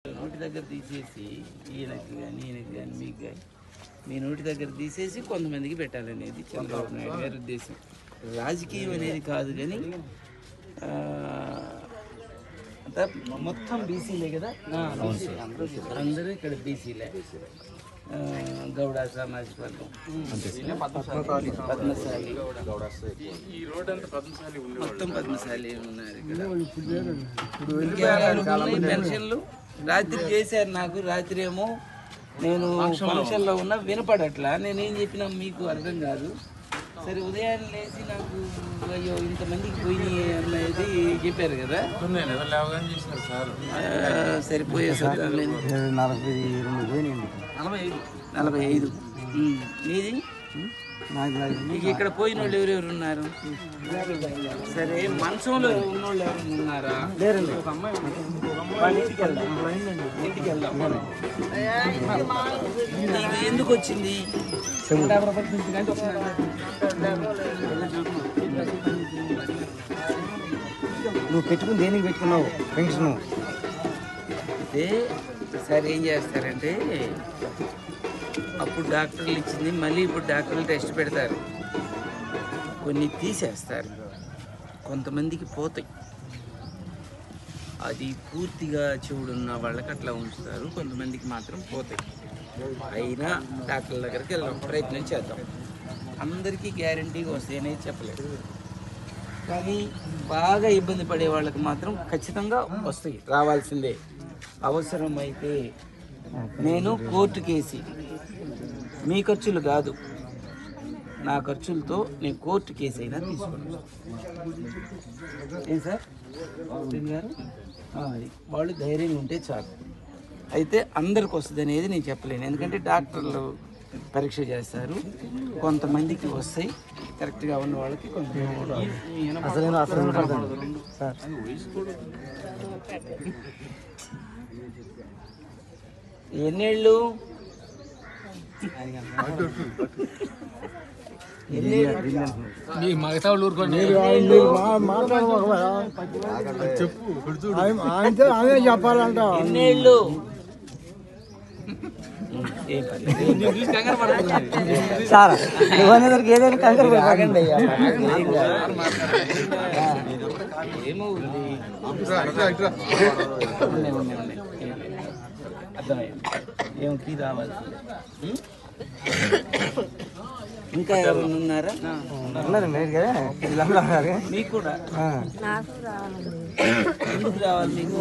నోటి దగ్గర తీసేసి ఈయనకి కానీ మీకు కానీ మీ నోటి దగ్గర తీసేసి కొంతమందికి పెట్టాలనేది చంద్రబాబు నాయుడు గారి ఉద్దేశం. రాజకీయం అనేది కాదు కానీ అంతా మొత్తం బీసీలే కదా, అందరూ ఇక్కడ బీసీలే. గౌడ సామాజిక వర్గం, పద్మశాలి, మొత్తం పద్మశాలి ఉన్నారు ఇక్కడ. పెన్షన్లు రాత్రి చేశారు నాకు. రాత్రి ఏమో నేను ఫంక్షన్లో ఉన్నా వినపడట్లా. నేనేం చెప్పినా మీకు అర్థం కాదు. సరే ఉదయాన్నే లేచి నాకు అయ్యో ఇంతమందికి పోయినాయి అన్నది చెప్పారు కదా, సరిపోయే సార్ 45. మీది ఇక్కడ పోయిన వాళ్ళు ఎవరెవరు ఉన్నారు? సరే మంచంలో ఉన్నోళ్ళు ఎవరైనా ఉన్నారా? ఇంటికి వెళ్దాం. నీకు ఎందుకు వచ్చింది? నువ్వు పెట్టుకుని దేనికి పెట్టుకున్నావు పెన్షన్? అయితే సరే ఏం చేస్తారంటే అప్పుడు డాక్టర్లు ఇచ్చింది మళ్ళీ ఇప్పుడు డాక్టర్లు టెస్ట్ పెడతారు, కొన్ని తీసేస్తారు, కొంతమందికి పోతాయి. అది పూర్తిగా చెవుడున్న వాళ్ళకి అట్లా ఉంచుతారు, కొంతమందికి మాత్రం పోతాయి. అయినా డాక్టర్ల దగ్గరికి వెళ్దాం, ప్రయత్నం చేద్దాం. అందరికీ గ్యారంటీగా వస్తాయనేది చెప్పలేదు, కానీ బాగా ఇబ్బంది పడే వాళ్ళకి మాత్రం ఖచ్చితంగా వస్తాయి, రావాల్సిందే. అవసరమైతే నేను కోర్టు కేసి, మీ ఖర్చులు కాదు నా ఖర్చులతో నేను కోర్టు కేసు అయినా తీసుకున్నాను. ఏం సార్ గారు, వాళ్ళు ధైర్యంగా ఉంటే చాలు. అయితే అందరికి వస్తుంది అనేది నేను చెప్పలేను, ఎందుకంటే డాక్టర్లు పరీక్ష చేస్తారు, కొంతమందికి వస్తాయి, కరెక్ట్గా ఉన్న వాళ్ళకి ఎన్నేళ్ళు చెప్పాలంట. ఎన్నేళ్ళు సార్ ఏదైనా కంగారు పడకండి. ఏమో అర్థమయ్యా, ఏమిటి రావాల్సింది. ఇంకా ఎవరైనా ఉన్నారా? మీకు కూడా ఎందుకు రావాలి? మీకు